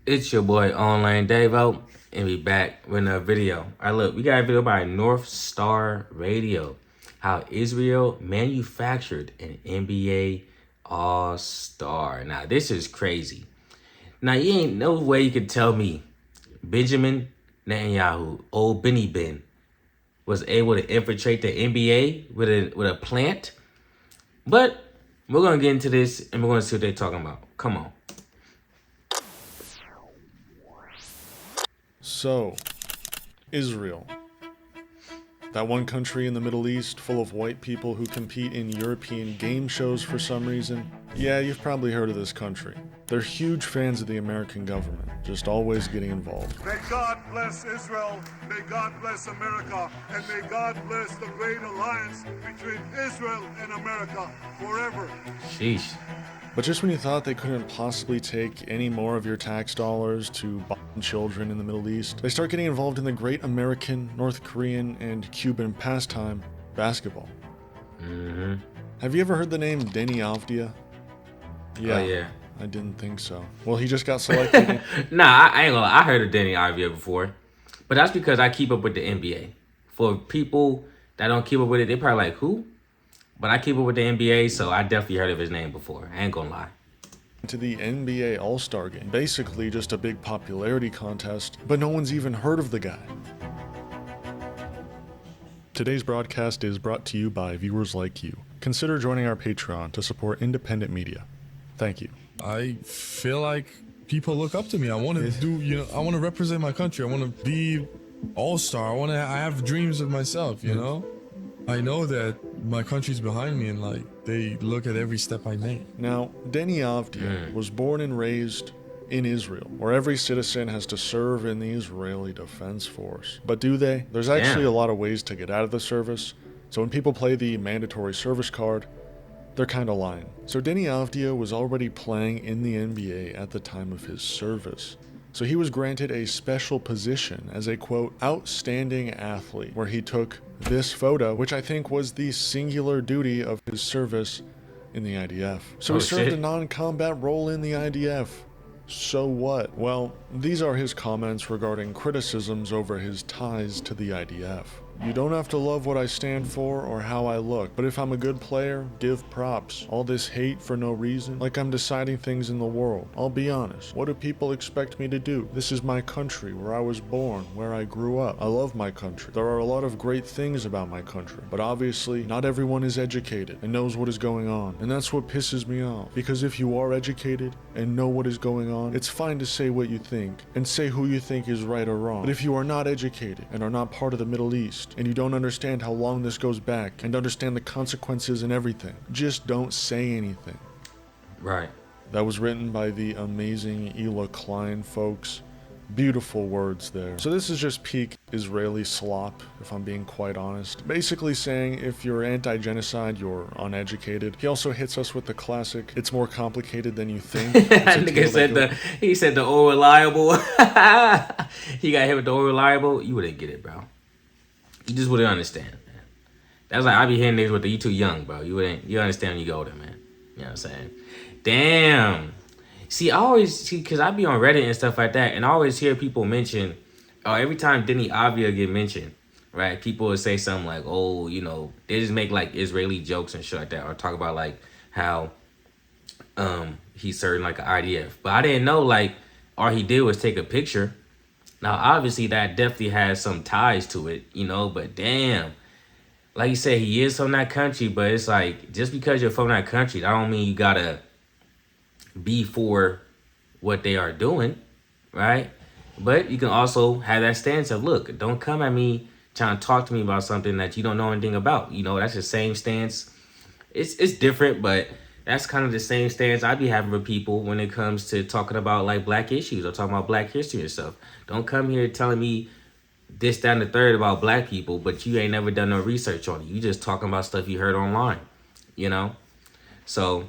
It's your boy Online Davo, and we back with another video. All right, look, we got a video by North Star Radio, how Israel manufactured an NBA All-Star. Now, this is crazy. Now, you ain't no way you could tell me Benjamin Netanyahu, old Benny Ben, was able to infiltrate the NBA with a plant. But we're gonna get into this, and we're gonna see what they're talking about. Come on. So, Israel. That one country in the Middle East full of white people who compete in European game shows for some reason. Yeah, you've probably heard of this country. They're huge fans of the American government, just always getting involved. May God bless Israel, may God bless America, and may God bless the great alliance between Israel and America forever. Sheesh. But just when you thought they couldn't possibly take any more of your tax dollars to bomb children in the Middle East, they start getting involved in the great American, North Korean, and Cuban pastime, basketball. Have you ever heard the name Deni Avdia? Oh, yeah. I didn't think so. Well, he just got selected. Nah, I ain't gonna lie. I heard of Danny Avdia before. But that's because I keep up with the NBA. For people that don't keep up with it, they probably like, who? But I keep up with the NBA, so I definitely heard of his name before. I ain't gonna lie. To the NBA All-Star Game. Basically just a big popularity contest, but no one's even heard of the guy. Today's broadcast is brought to you by viewers like you. Consider joining our Patreon to support independent media. Thank you. I feel like people look up to me. I want to do, I want to represent my country. I want to be all-star. I have dreams of myself, you know? I know that my country's behind me and like they look at every step I make. Now, Deni Avdia was born and raised in Israel, where every citizen has to serve in the Israeli Defense Force. But do they? There's actually a lot of ways to get out of the service. So when people play the mandatory service card, they're kind of lying. So Deni Avdia was already playing in the NBA at the time of his service. So he was granted a special position as a, quote, outstanding athlete, where he took this photo, which I think was the singular duty of his service in the IDF. So he served a non-combat role in the IDF. So what? Well, these are his comments regarding criticisms over his ties to the IDF. You don't have to love what I stand for or how I look, but if I'm a good player, give props. All this hate for no reason, like I'm deciding things in the world. I'll be honest, what do people expect me to do? This is my country, where I was born, where I grew up. I love my country. There are a lot of great things about my country, but obviously not everyone is educated and knows what is going on, and that's what pisses me off. Because if you are educated and know what is going on, it's fine to say what you think and say who you think is right or wrong. But if you are not educated and are not part of the Middle East, and you don't understand how long this goes back and understand the consequences and everything, just don't say anything. Right. That was written by the amazing Ela Klein folks. Beautiful words there. So this is just peak Israeli slop, if I'm being quite honest. Basically saying if you're anti-genocide, you're uneducated. He also hits us with the classic, it's more complicated than you think. He said the old reliable. He got hit with the old reliable. You wouldn't get it, bro. You just wouldn't understand, man. That's like I be hearing niggas with you too young, bro. You understand when you get older, man. You know what I'm saying? Damn. See, I always because I be on Reddit and stuff like that, and I always hear people mention, every time Deni Avdia get mentioned, right? People would say something like, oh, they just make like Israeli jokes and shit like that, or talk about like how he's serving like an IDF. But I didn't know like all he did was take a picture. Now, obviously, that definitely has some ties to it, but damn. Like you said, he is from that country, but it's like, just because you're from that country, that don't mean you gotta be for what they are doing, right? But you can also have that stance of, look, don't come at me trying to talk to me about something that you don't know anything about. That's the same stance. It's different, but that's kind of the same stance I be having with people when it comes to talking about like black issues or talking about black history and stuff. Don't come here telling me this, that, and the third about black people, but you ain't never done no research on it. You just talking about stuff you heard online, So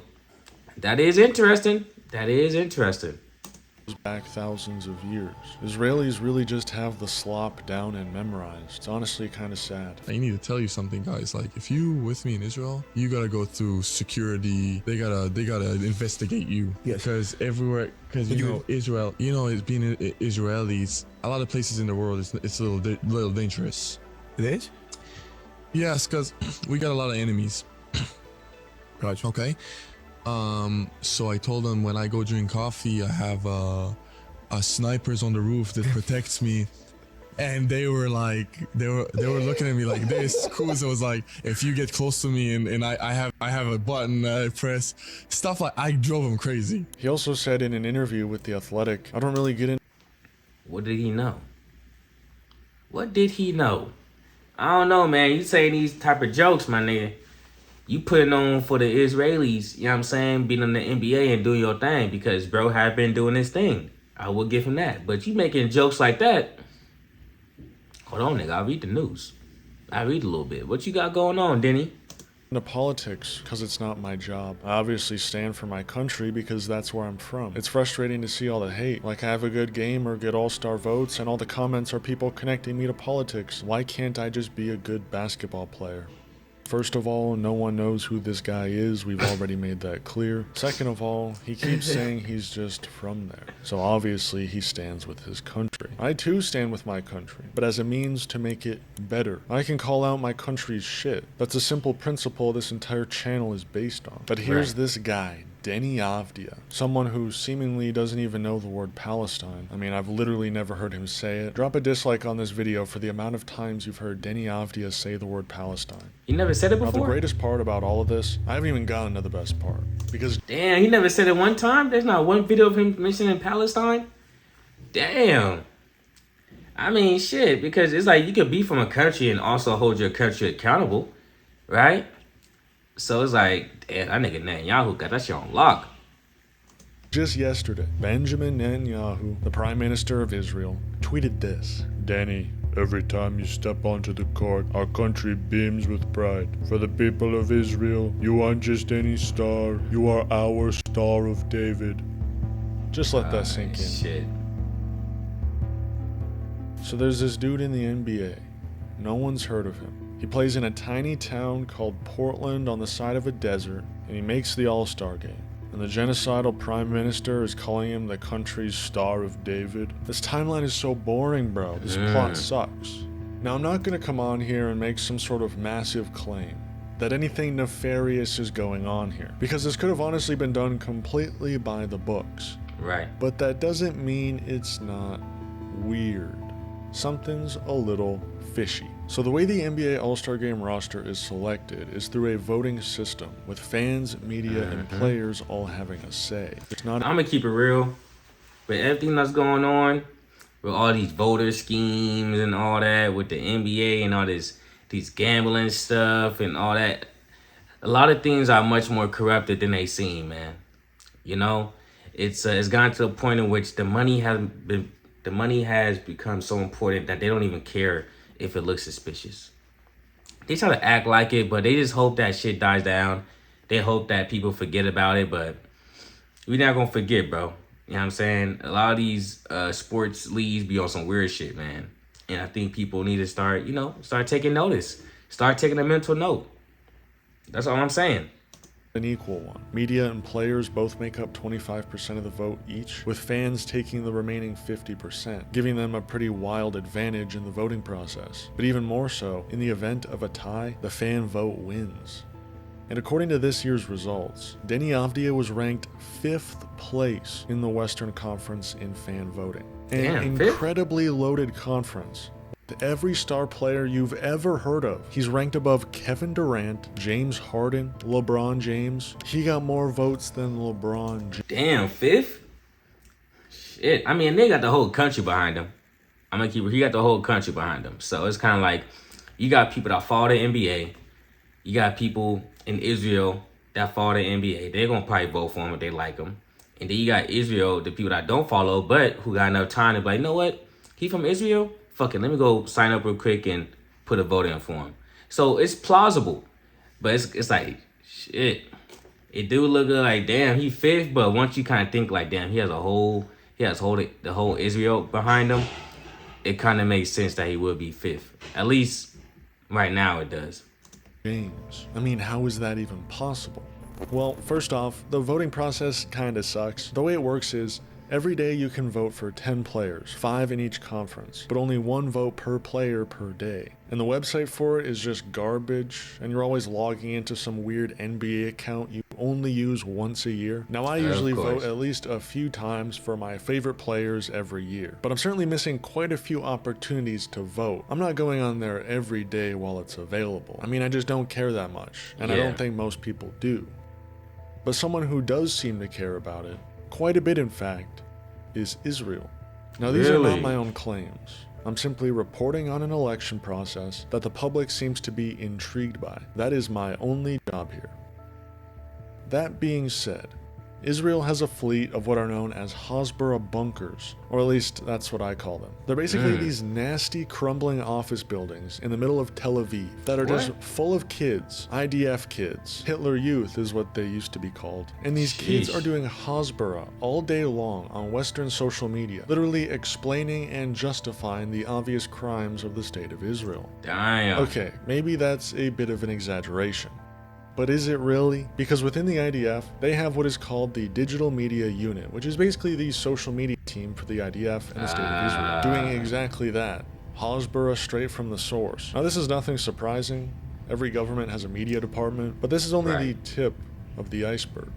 that is interesting. back thousands of years. Israelis really just have the slop down and memorized. It's honestly kind of sad. I need to tell you something, guys. Like, if you with me in Israel, you gotta go through security. They gotta investigate you. Yes. Because everywhere, because you know Israel, it's being Israelis. A lot of places in the world, it's a little dangerous. It is? Yes, because we got a lot of enemies. Gotcha. Okay. So I told them when I go drink coffee, I have snipers on the roof that protects me. And they were looking at me like this. Kuza was like, if you get close to me and I have a button that I press, stuff like, I drove him crazy. He also said in an interview with The Athletic, I don't really get in. What did he know? What did he know? I don't know, man. You saying these type of jokes, my nigga. You putting on for the Israelis, you know what I'm saying, being in the NBA and doing your thing because bro have been doing his thing. I will give him that. But you making jokes like that. Hold on, nigga. I'll read the news. I read a little bit. What you got going on, Denny? Into politics because it's not my job. I obviously stand for my country because that's where I'm from. It's frustrating to see all the hate. Like I have a good game or get all-star votes and all the comments are people connecting me to politics. Why can't I just be a good basketball player? First of all, no one knows who this guy is. We've already made that clear. Second of all, he keeps saying he's just from there. So obviously he stands with his country. I too stand with my country, but as a means to make it better. I can call out my country's shit. That's a simple principle this entire channel is based on. But here's this guy, Denny Avdia, someone who seemingly doesn't even know the word Palestine. I mean, I've literally never heard him say it. Drop a dislike on this video for the amount of times you've heard Denny Avdia say the word Palestine. You never said it Now, before? the greatest part about all of this, I haven't even gotten to the best part. Because Damn, he never said it one time? There's not one video of him mentioning Palestine? Damn. I mean, shit, because it's like you could be from a country and also hold your country accountable, right? So it's like, damn, that nigga Netanyahu got that shit on lock. just yesterday, Benjamin Netanyahu, the Prime Minister of Israel, tweeted this. Danny, every time you step onto the court, our country beams with pride. For the people of Israel, you aren't just any star, you are our Star of David. Just let that sink in. Shit. So there's this dude in the NBA. No one's heard of him. He plays in a tiny town called Portland on the side of a desert, and he makes the All-Star game. And the genocidal prime minister is calling him the country's Star of David. This timeline is so boring, bro. This plot sucks. Now, I'm not gonna come on here and make some sort of massive claim that anything nefarious is going on here, because this could have honestly been done completely by the books. Right. But that doesn't mean it's not weird. Something's a little fishy. So the way the NBA All-Star Game roster is selected is through a voting system with fans, media, and players all having a say. It's not I'm gonna keep it real. With everything that's going on, with all these voter schemes and all that, with the NBA and all these gambling stuff and all that, a lot of things are much more corrupted than they seem, man. You know, it's gotten to a point in which the money has become so important that they don't even care if it looks suspicious. They try to act like it, but they just hope that shit dies down. They hope that people forget about it, but we're not gonna forget, bro. You know what I'm saying? A lot of these sports leagues be on some weird shit, man. And I think people need to start taking notice. Start taking a mental note. That's all I'm saying. an equal one. Media and players both make up 25% of the vote each, with fans taking the remaining 50%, giving them a pretty wild advantage in the voting process. But even more so, in the event of a tie, the fan vote wins. And according to this year's results, Denny Avdia was ranked 5th place in the Western Conference in fan voting. An incredibly loaded conference. Every star player you've ever heard of. He's ranked above Kevin Durant, James Harden, LeBron James. He got more votes than LeBron James. Damn, 5th? Shit. I mean, they got the whole country behind him. He got the whole country behind him. So it's kind of like, you got people that follow the NBA. You got people in Israel that follow the NBA. They're going to probably vote for him if they like him. And then you got Israel, the people that don't follow, but who got enough time to be like, you know what? He from Israel? Fuck it, let me go sign up real quick and put a vote in for him. So it's plausible. But it's like, shit. It do look good like, damn, he 5th. But once you kind of think like, damn, he has a whole he has the whole Israel behind him, it kind of makes sense that he would be fifth. At least right now it does. Games. I mean, how is that even possible? Well, first off, the voting process kinda sucks. The way it works is, every day you can vote for 10 players, 5 in each conference, but only 1 vote per player per day. And the website for it is just garbage, and you're always logging into some weird NBA account you only use once a year. Now, I usually vote at least a few times for my favorite players every year, but I'm certainly missing quite a few opportunities to vote. I'm not going on there every day while it's available. I mean, I just don't care that much, and I don't think most people do. But someone who does seem to care about it, quite a bit in fact, is Israel. Now, these are not my own claims. I'm simply reporting on an election process that the public seems to be intrigued by. That is my only job here. That being said, Israel has a fleet of what are known as Hasbara bunkers, or at least that's what I call them. They're basically these nasty, crumbling office buildings in the middle of Tel Aviv that are just full of kids, IDF kids. Hitler Youth is what they used to be called. And these kids are doing Hasbara all day long on Western social media, literally explaining and justifying the obvious crimes of the state of Israel. Damn. Okay, maybe that's a bit of an exaggeration. But is it really? Because within the IDF, they have what is called the Digital Media Unit, which is basically the social media team for the IDF and the State of Israel, doing exactly that. Hasbara straight from the source. Now, this is nothing surprising. Every government has a media department, but this is only the tip of the iceberg.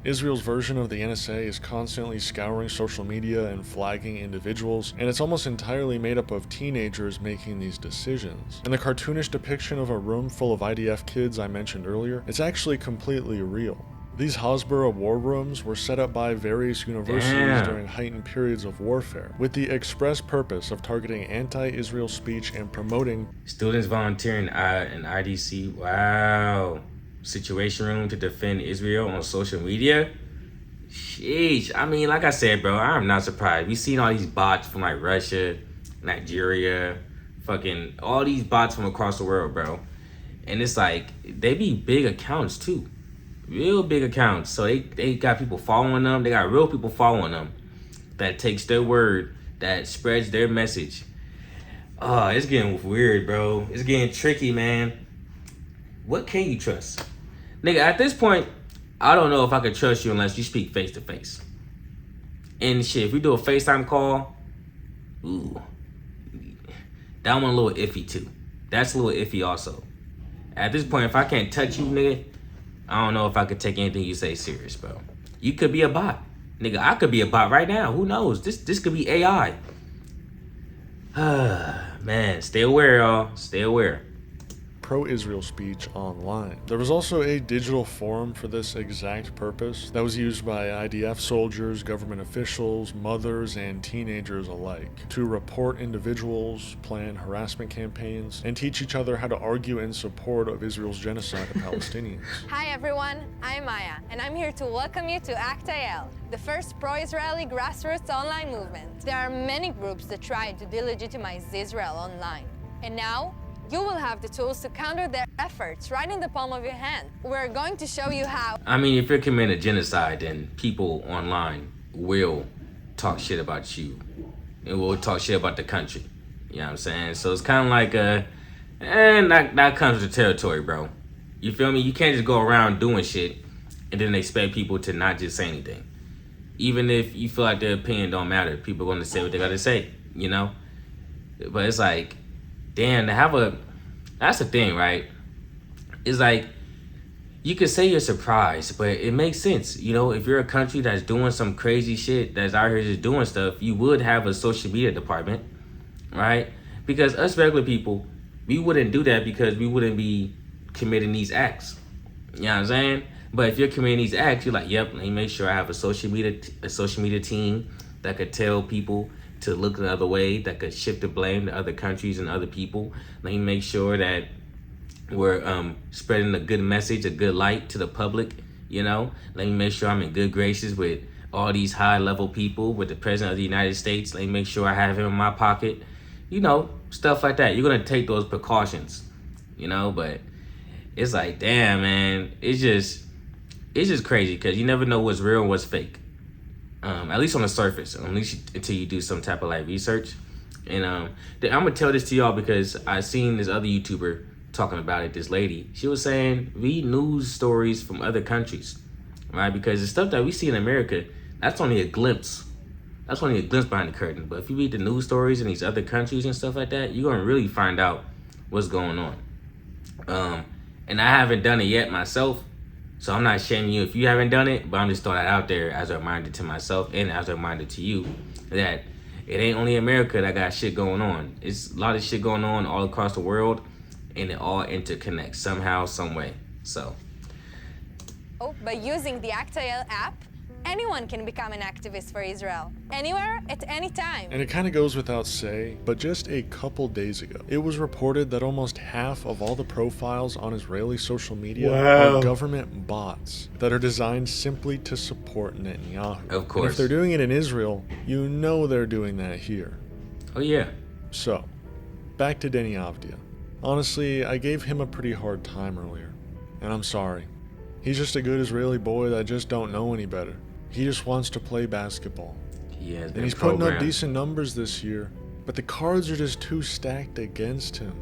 Israel's version of the NSA is constantly scouring social media and flagging individuals, and it's almost entirely made up of teenagers making these decisions. And the cartoonish depiction of a room full of IDF kids I mentioned earlier, it's actually completely real. These Hasbara war rooms were set up by various universities during heightened periods of warfare, with the express purpose of targeting anti-Israel speech and promoting students volunteering in IDC. Wow. Situation room to defend Israel on social media. Sheesh. I mean, like I said, bro, I'm not surprised. We've seen all these bots from like Russia, Nigeria, fucking all these bots from across the world, bro. And it's like, they be big accounts too. Real big accounts. So they got people following them. They got real people following them that takes their word, that spreads their message. Oh, it's getting weird, bro. It's getting tricky, man. What can you trust? Nigga, at this point, I don't know if I could trust you unless you speak face to face. And shit, if we do a FaceTime call, ooh, that one a little iffy too. That's a little iffy also. At this point, if I can't touch you, nigga, I don't know if I could take anything you say serious, bro. You could be a bot. Nigga, I could be a bot right now. Who knows? This could be AI. Man, stay aware, y'all. Stay aware. Pro-Israel speech online. There was also a digital forum for this exact purpose that was used by IDF soldiers, government officials, mothers, and teenagers alike to report individuals, plan harassment campaigns, and teach each other how to argue in support of Israel's genocide of Palestinians. Hi everyone, I'm Maya, and I'm here to welcome you to ACT-IL, the first pro-Israeli grassroots online movement. There are many groups that try to delegitimize Israel online, and now you will have the tools to counter their efforts right in the palm of your hand. We're going to show you how. I mean, if you're committing a genocide, then people online will talk shit about you. And will talk shit about the country. You know what I'm saying? So it's kind of like, that comes with the territory, bro. You feel me? You can't just go around doing shit and then expect people to not just say anything. Even if you feel like their opinion don't matter, people are going to say what they got to say, you know? But it's like, damn, that's the thing, right? It's like, you could say you're surprised, but it makes sense. You know, if you're a country that's doing some crazy shit, that's out here just doing stuff, you would have a social media department, right? Because us regular people, we wouldn't do that because we wouldn't be committing these acts. You know what I'm saying? But if you're committing these acts, you're like, yep, let me make sure I have a social media team that could tell people to look the other way, that could shift the blame to other countries and other people. Let me make sure that we're spreading a good message, a good light to the public, you know? Let me make sure I'm in good graces with all these high-level people, with the President of the United States. Let me make sure I have him in my pocket. You know, stuff like that. You're going to take those precautions, you know? But it's like, damn, man. It's just crazy because you never know what's real and what's fake. At least on the surface, until you do some type of like research. And I'm gonna tell this to y'all because I seen this other YouTuber talking about it. This lady, she was saying read news stories from other countries, right? Because the stuff that we see in America, that's only a glimpse. That's only a glimpse behind the curtain. But if you read the news stories in these other countries and stuff like that, you're gonna really find out what's going on. And I haven't done it yet myself, so I'm not shaming you if you haven't done it, but I'm just throwing that out there as a reminder to myself and as a reminder to you that it ain't only America that got shit going on. It's a lot of shit going on all across the world, and it all interconnects somehow, some way. So. Oh, by using the ActIL app, anyone can become an activist for Israel, anywhere, at any time. And it kind of goes without say, but just a couple days ago, it was reported that almost half of all the profiles on Israeli social media are government bots that are designed simply to support Netanyahu. Of course. And if they're doing it in Israel, you know they're doing that here. Oh, yeah. So, back to Deni Avdia. Honestly, I gave him a pretty hard time earlier, and I'm sorry. He's just a good Israeli boy that just don't know any better. He just wants to play basketball. Yeah, and he's putting up decent numbers this year, but the cards are just too stacked against him.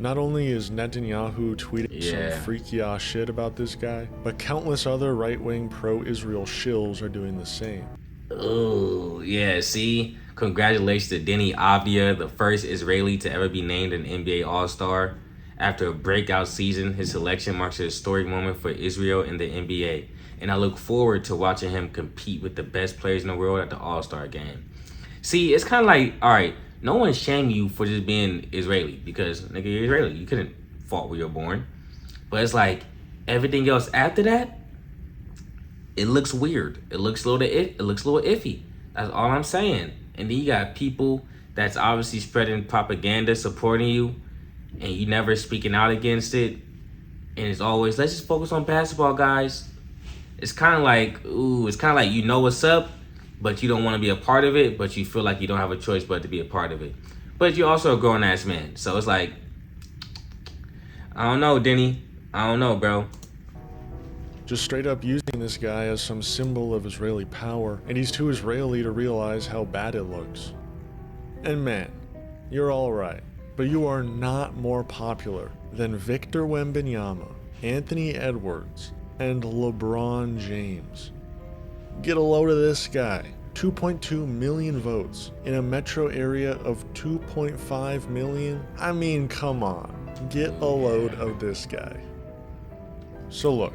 Not only is Netanyahu tweeting some freaky ass shit about this guy, but countless other right-wing pro-Israel shills are doing the same. Oh, yeah, see? Congratulations to Deni Avdia, the first Israeli to ever be named an NBA All-Star. After a breakout season, his selection marks a historic moment for Israel and the NBA. And I look forward to watching him compete with the best players in the world at the All-Star game. See, it's kind of like, all right, no one shame you for just being Israeli because, nigga, you're Israeli. You couldn't fault where you're born. But it's like everything else after that, it looks weird. It looks a little iffy. That's all I'm saying. And then you got people that's obviously spreading propaganda, supporting you, and you never speaking out against it. And it's always, let's just focus on basketball, guys. It's kind of like, you know what's up, but you don't want to be a part of it, but you feel like you don't have a choice but to be a part of it. But you're also a grown-ass man. So it's like, I don't know, Deni. I don't know, bro. Just straight up using this guy as some symbol of Israeli power, and he's too Israeli to realize how bad it looks. And man, you're alright, but you are not more popular than Victor Wembanyama, Anthony Edwards, and LeBron James. Get a load of this guy. 2.2 million votes in a metro area of 2.5 million. I mean, come on. Get a load of this guy. So look,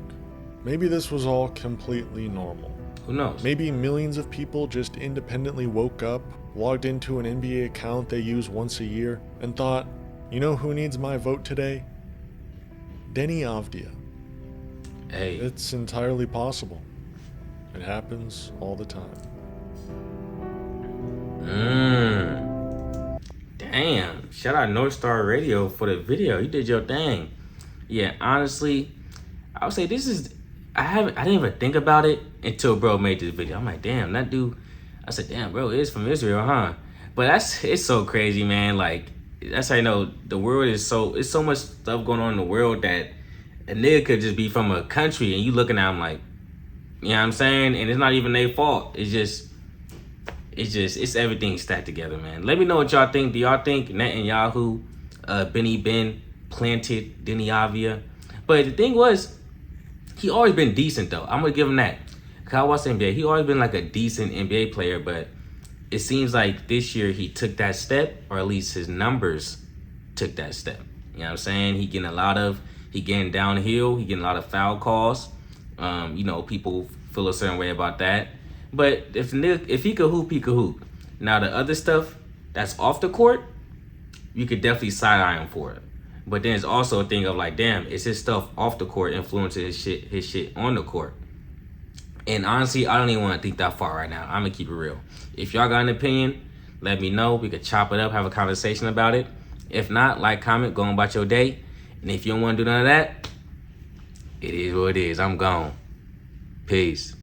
maybe this was all completely normal. Who knows? Maybe millions of people just independently woke up, logged into an NBA account they use once a year, and thought, you know who needs my vote today? Deni Avdia. Hey. It's entirely possible. It happens all the time. Damn. Shout out North Star Radio for the video. You did your thing. Yeah, honestly, I would say this is, I didn't even think about it until bro made this video. I'm like, damn, that dude, I said, damn, bro, is from Israel, huh? But it's so crazy, man. Like, that's how you know the world is it's so much stuff going on in the world that a nigga could just be from a country and you looking at him like, you know what I'm saying? And it's not even their fault. It's everything stacked together, man. Let me know what y'all think. Do y'all think Netanyahu, Benny Ben planted Deni Avdia? But the thing was, he always been decent though. I'm gonna give him that. Cause I watch NBA. He always been like a decent NBA player, but it seems like this year he took that step, or at least his numbers took that step. You know what I'm saying? He getting downhill. He getting a lot of foul calls. You know, people feel a certain way about that. But if he could hoop, he could hoop. Now the other stuff that's off the court, you could definitely side-eye him for it. But then it's also a thing of like, damn, is his stuff off the court influencing his shit on the court? And honestly, I don't even want to think that far right now. I'm gonna keep it real. If y'all got an opinion, let me know. We could chop it up, have a conversation about it. If not, like, comment, go on about your day. And if you don't want to do none of that, it is what it is. I'm gone. Peace.